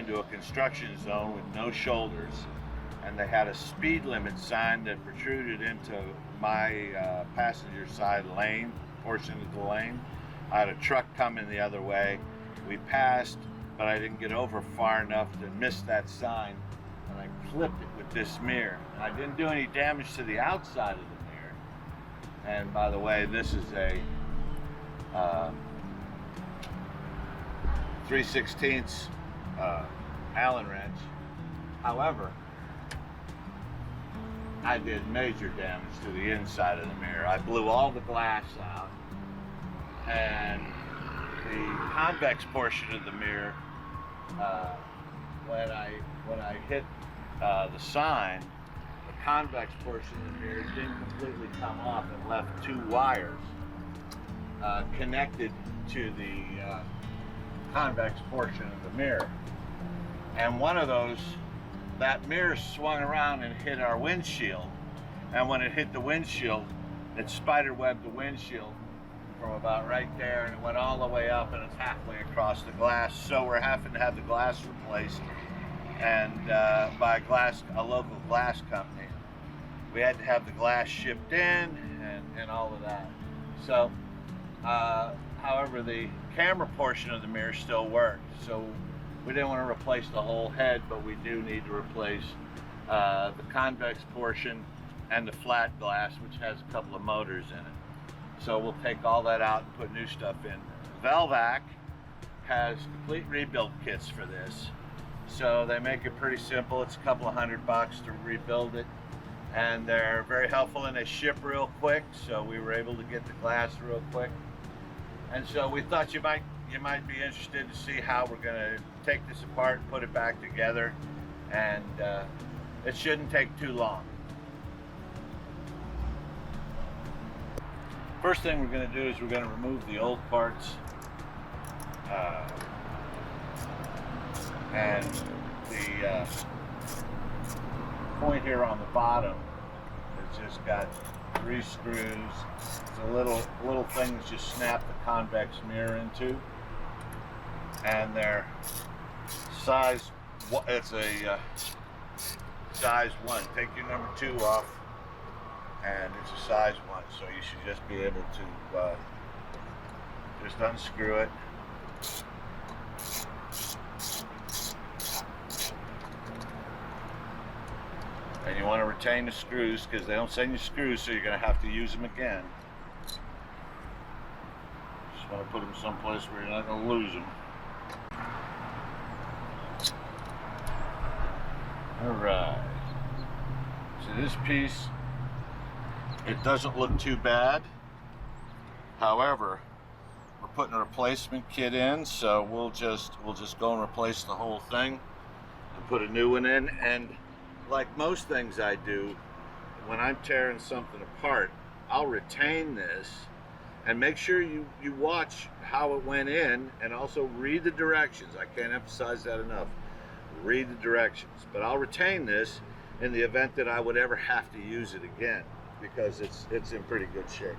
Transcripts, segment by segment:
into a construction zone with no shoulders, and they had a speed limit sign that protruded into my passenger side lane, portion of the lane. I had a truck coming the other way. We passed, but I didn't get over far enough to miss that sign, and I flipped it with this mirror. And I didn't do any damage to the outside of the mirror. And by the way, this is a 3/16 Allen wrench. However, I did major damage to the inside of the mirror. I blew all the glass out, and the convex portion of the mirror, when I hit the sign, the convex portion of the mirror didn't completely come off and left two wires connected to the convex portion of the mirror. And one of those, that mirror swung around and hit our windshield. And when it hit the windshield, it spiderwebbed the windshield from about right there, and it went all the way up, and it's halfway across the glass. So we're having to have the glass replaced, and by a local glass company. We had to have the glass shipped in and all of that. So, however, the camera portion of the mirror still worked. So we didn't want to replace the whole head, but we do need to replace the convex portion and the flat glass, which has a couple of motors in it. So we'll take all that out and put new stuff in. Velvac has complete rebuild kits for this. So they make it pretty simple. It's a couple of $100 to rebuild it. And they're very helpful, and they ship real quick. So we were able to get the glass real quick. And so we thought you might be interested to see how we're gonna take this apart and put it back together. And it shouldn't take too long. First thing we're going to do is we're going to remove the old parts, and the point here on the bottom has just got 3 screws. It's a little thing that just snap the convex mirror into, and it's a size 1. Take your number 2 off, and it's a size 1, so you should just be able to just unscrew it. And you want to retain the screws, because they don't send you screws, so you're going to have to use them again. Just want to put them someplace where you're not going to lose them. Alright, so this piece, it doesn't look too bad. However, we're putting a replacement kit in, so we'll just go and replace the whole thing and put a new one in. And like most things I do, when I'm tearing something apart, I'll retain this and make sure you watch how it went in, and also read the directions. I can't emphasize that enough. Read the directions. But I'll retain this in the event that I would ever have to use it again, because it's in pretty good shape.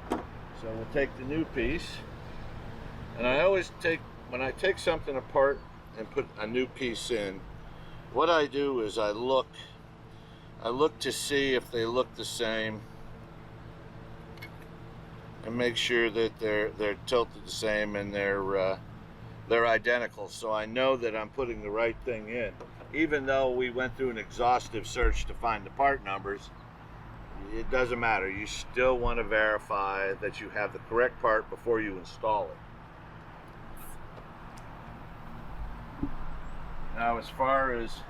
So we'll take the new piece, and I always when I take something apart and put a new piece in, what I do is I look to see if they look the same, and make sure that they're tilted the same and they're identical, so I know that I'm putting the right thing in. Even though we went through an exhaustive search to find the part numbers, it doesn't matter. You still want to verify that you have the correct part before you install it. Now, as far as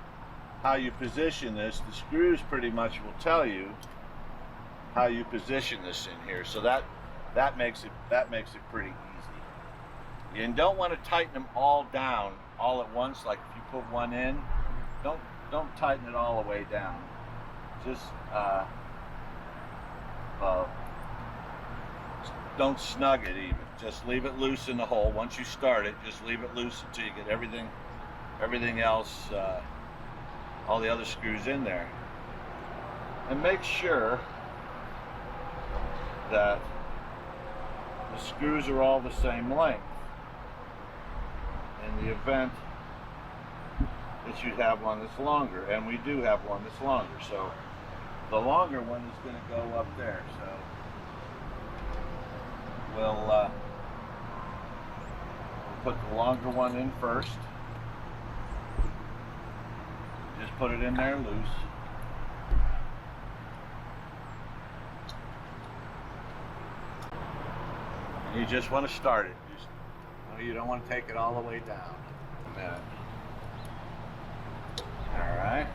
how you position this, the screws pretty much will tell you how you position this in here. So that makes it pretty easy. You don't want to tighten them all down all at once. Like if you put one in, don't tighten it all the way down. Just don't snug it even. Just leave it loose in the hole. Once you start it, just leave it loose until you get everything else, all the other screws in there. And make sure that the screws are all the same length. In the event that you'd have one that's longer, and we do have one that's longer. So the longer one is going to go up there. So we'll put the longer one in first. Just put it in there loose. And you just want to start it. You don't want to take it all the way down. A minute. All right.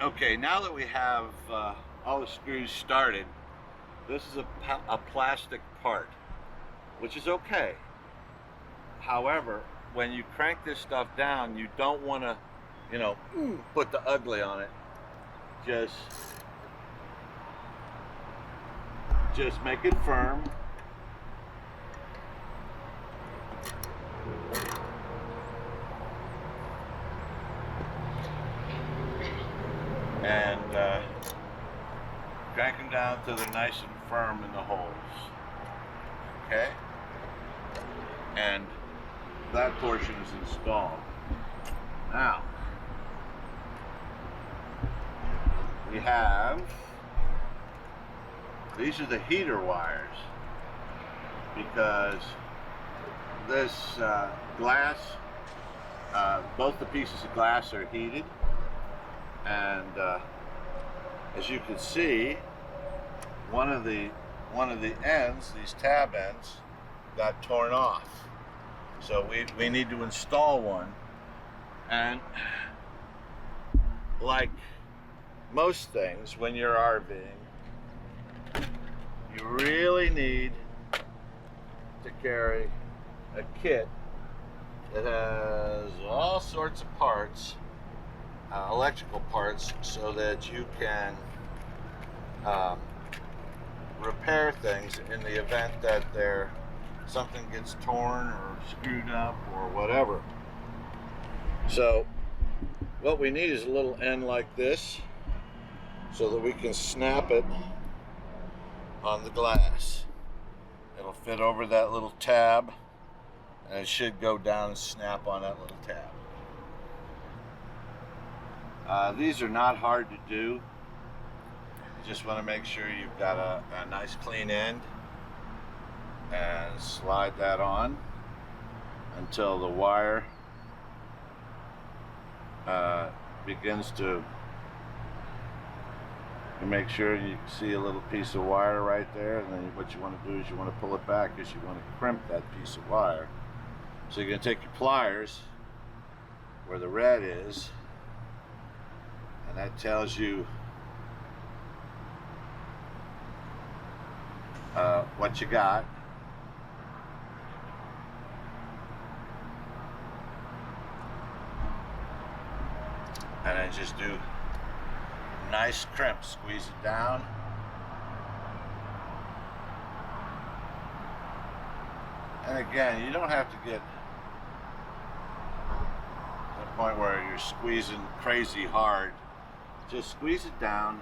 Okay, now that we have all the screws started, this is a plastic part, which is okay. However, when you crank this stuff down, you don't want to, you know, put the ugly on it. Just make it firm. And crank them down till they're nice and firm in the holes. Okay? And that portion is installed. Now, we have, these are the heater wires, because this glass, both the pieces of glass are heated, and as you can see, one of the ends, these tab ends, got torn off. So we need to install one, and like most things when you're RVing, you really need to carry a kit that has all sorts of parts, electrical parts, so that you can repair things in the event that something gets torn or screwed up or whatever. So what we need is a little end like this, so that we can snap it on the glass. It'll fit over that little tab, and it should go down and snap on that little tab. These are not hard to do. You just want to make sure you've got a nice clean end, and slide that on until the wire begins to, you make sure you see a little piece of wire right there, and then what you want to do is you want to pull it back, because you want to crimp that piece of wire. So you're going to take your pliers where the red is, and that tells you what you got. And then just do nice crimp, squeeze it down. And again, you don't have to get to the point where you're squeezing crazy hard. Just squeeze it down.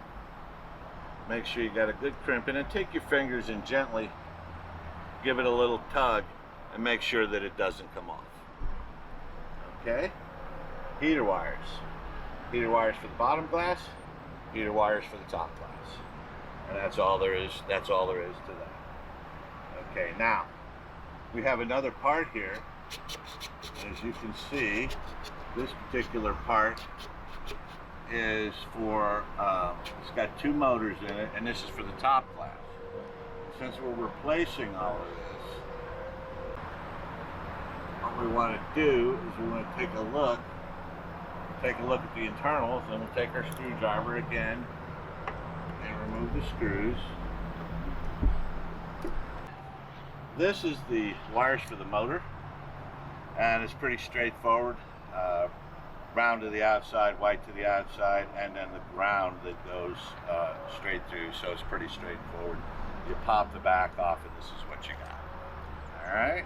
Make sure you got a good crimp, and then take your fingers and gently give it a little tug and make sure that it doesn't come off. Okay? Heater wires. Heater wires for the bottom glass, heater wires for the top glass. And that's all there is to that. Okay, now we have another part here. As you can see, this particular part is for, it's got two motors in it, and this is for the top glass. Since we're replacing all of this, what we want to do is we want to take a look at the internals, and we'll take our screwdriver again and remove the screws. This is the wires for the motor, and it's pretty straightforward. Brown to the outside, white to the outside, and then the ground that goes straight through, so it's pretty straightforward. You pop the back off, and this is what you got. Alright?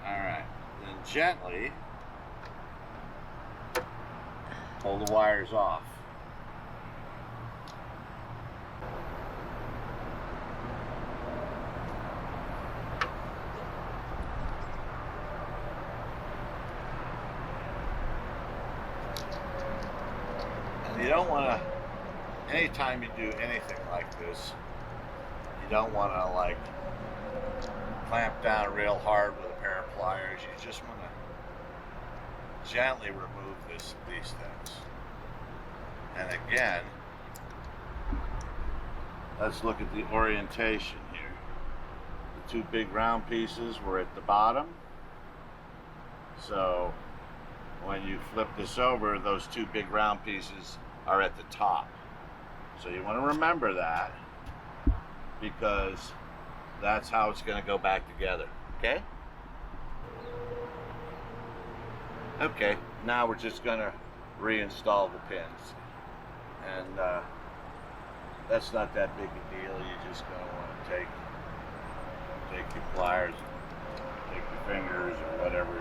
Alright. Then gently pull the wires off. don't want to, anytime you do anything like this, you don't want to like clamp down real hard with a pair of pliers. You just want to gently remove these things. And again, let's look at the orientation here. The two big round pieces were at the bottom. So when you flip this over, those two big round pieces are at the top. So you want to remember that, because that's how it's going to go back together. Okay? Okay, now we're just going to reinstall the pins. And that's not that big a deal. You're just going to want to take your pliers, take your fingers, or whatever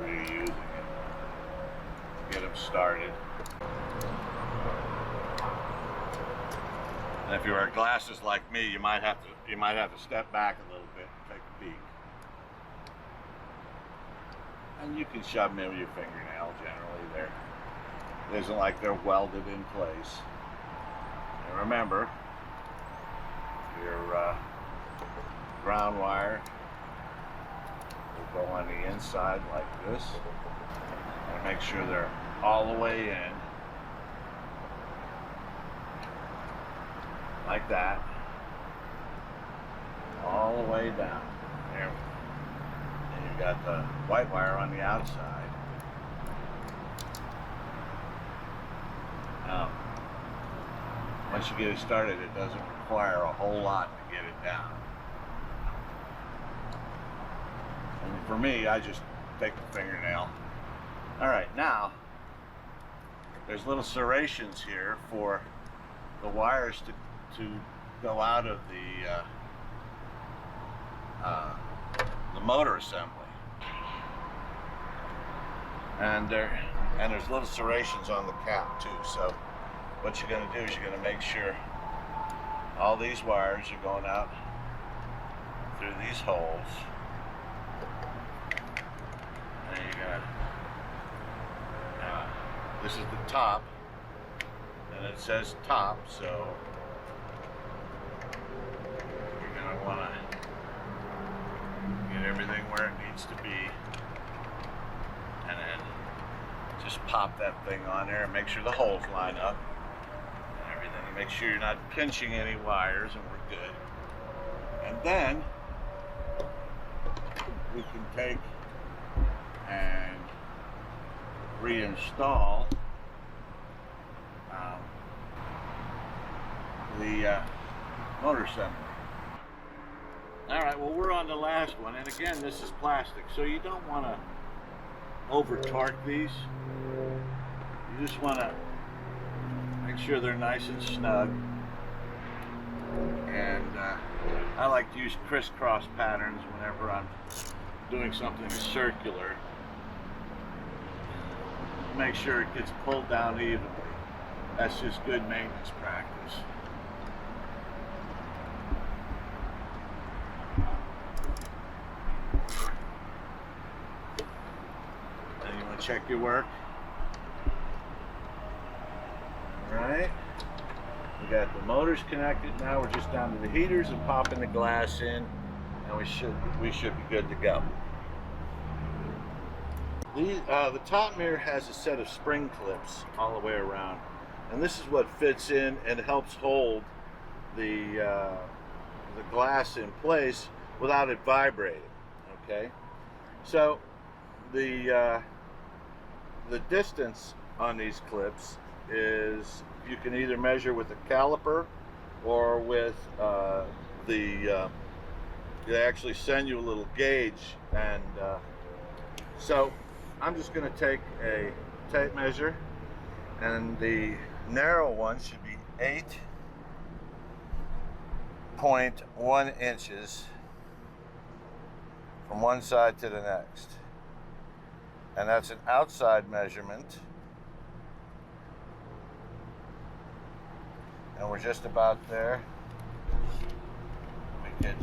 you're using, and get them started. And if you wear glasses like me, you might have to step back a little bit and take a peek. And you can shove them in with your fingernail. Generally, it isn't like they're welded in place. And remember, your ground wire will go on the inside like this. And make sure they're all the way in, like that, all the way down. There. And you've got the white wire on the outside. Now, once you get it started, it doesn't require a whole lot to get it down. And for me, I just take the fingernail. All right, now, there's little serrations here for the wires to go out of the motor assembly. And there's little serrations on the cap too. So what you're going to do is you're going to make sure all these wires are going out through these holes. And you're going to, this is the top, and it says top, so you're going to want to get everything where it needs to be, and then just pop that thing on there and make sure the holes line up and everything. Make sure you're not pinching any wires, and we're good. And then we can take and reinstall the motor assembly. Alright, well, we're on the last one, and again, this is plastic, so you don't want to over torque these. You just want to make sure they're nice and snug. And I like to use crisscross patterns whenever I'm doing something circular. Make sure it gets pulled down evenly. That's just good maintenance practice. Then you want to check your work. Alright. We got the motors connected. Now we're just down to the heaters and popping the glass in, and we should be good to go. The top mirror has a set of spring clips all the way around, and this is what fits in and helps hold the glass in place without it vibrating. Okay, so the distance on these clips is, you can either measure with a caliper or with they actually send you a little gauge, and so I'm just going to take a tape measure, and the narrow one should be 8.1 inches from one side to the next, and that's an outside measurement, and we're just about there. We could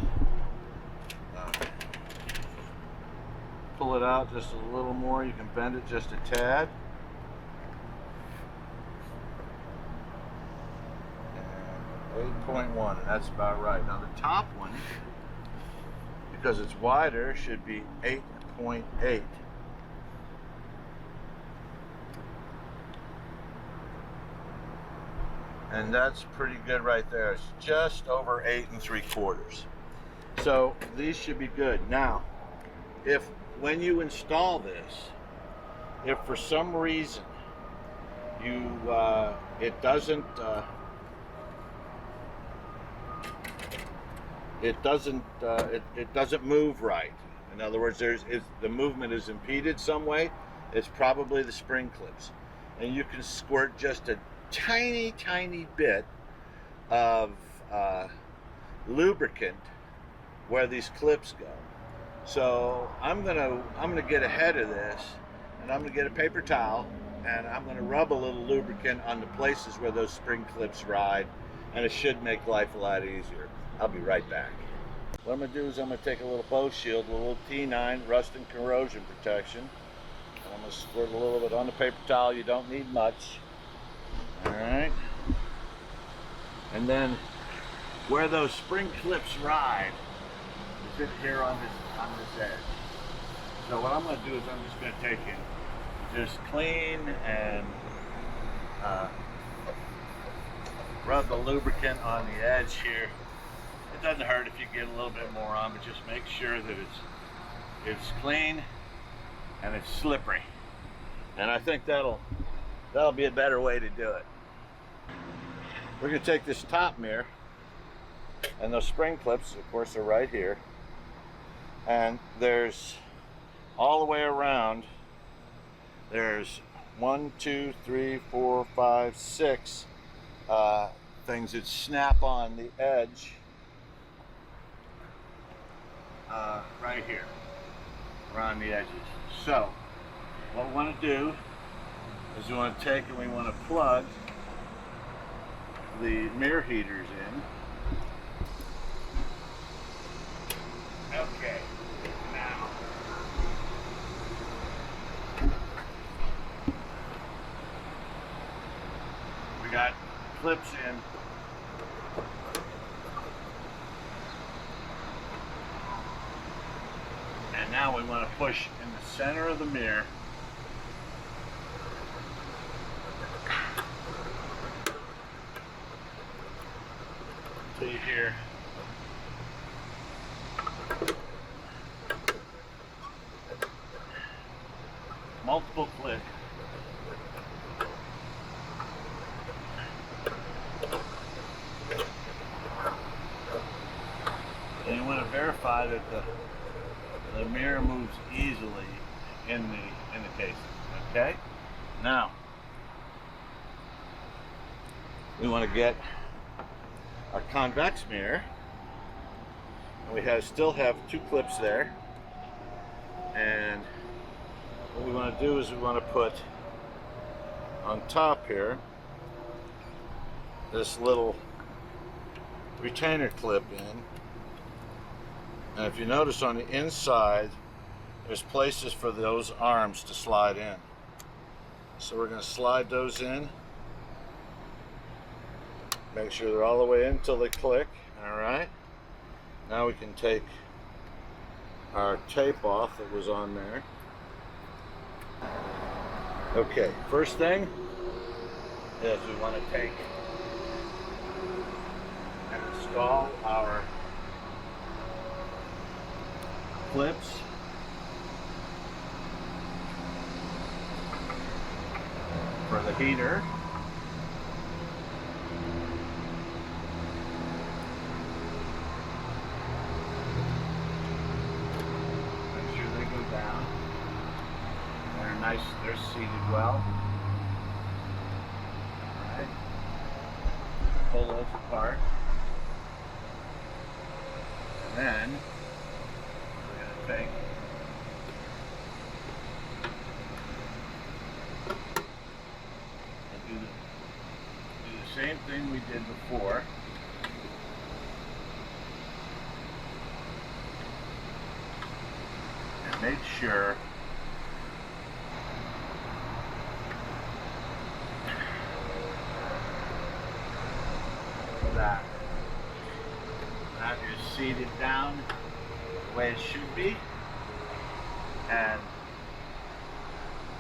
pull it out just a little more. You can bend it just a tad. 8.1, and that's about right. Now the top one, because it's wider, should be 8.8. And that's pretty good right there. It's just over 8 3/4. So these should be good. Now, if when you install this, if for some reason you it doesn't move right. In other words, the movement is impeded some way. It's probably the spring clips, and you can squirt just a tiny bit of lubricant where these clips go. So I'm gonna get ahead of this, and I'm gonna get a paper towel, and I'm gonna rub a little lubricant on the places where those spring clips ride, and it should make life a lot easier. I'll be right back. What I'm gonna do is I'm gonna take a little bow shield, a little T9 rust and corrosion protection, and I'm gonna squirt a little bit on the paper towel. You don't need much. All right, and then where those spring clips ride is in here on this edge. So what I'm going to do is I'm just going to take it, just clean and rub the lubricant on the edge here. It doesn't hurt if you get a little bit more on, but just make sure that it's clean and it's slippery. And I think that'll be a better way to do it. We're going to take this top mirror, and those spring clips, of course, are right here. And there's all the way around, there's 1, 2, 3, 4, 5, 6 things that snap on the edge right here, around the edges. So what we want to do is we want to take and we want to plug the mirror heaters in. Okay, now we got clips in. And now we want to push in the center of the mirror. Until you hear multiple clicks. And you want to verify that the mirror moves easily in the casing. Okay? Now we want to get our convex mirror. And we still have 2 clips there. And what we want to do is we want to put on top here this little retainer clip in. And if you notice on the inside, there's places for those arms to slide in. So we're going to slide those in. Make sure they're all the way in until they click. All right. Now we can take our tape off that was on there. Okay, first thing is we want to take and install our clips for the heater. Make sure they go down. They're nice, they're seated well. Alright. Pull those apart. And then take and do the same thing we did before. And make sure that seat it down the way it should be, and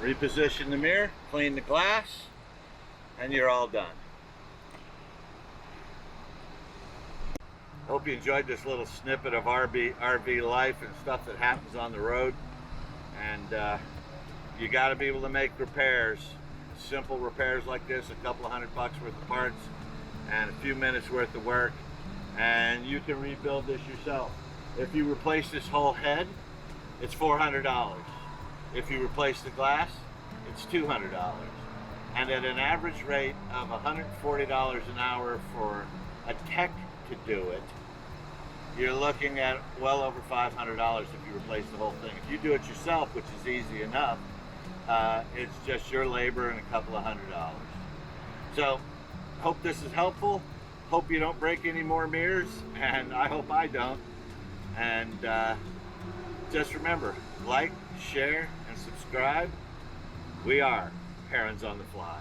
reposition the mirror, clean the glass, and you're all done. Hope you enjoyed this little snippet of RV life and stuff that happens on the road. And you got to be able to make repairs, simple repairs like this, a couple of $100 worth of parts and a few minutes worth of work, and you can rebuild this yourself. If you replace this whole head, it's $400. If you replace the glass, it's $200. And at an average rate of $140 an hour for a tech to do it, you're looking at well over $500 if you replace the whole thing. If you do it yourself, which is easy enough, it's just your labor and a couple of $100. So, hope this is helpful. Hope you don't break any more mirrors, and I hope I don't. And just remember, like, share, and subscribe. We are Herons on the Fly.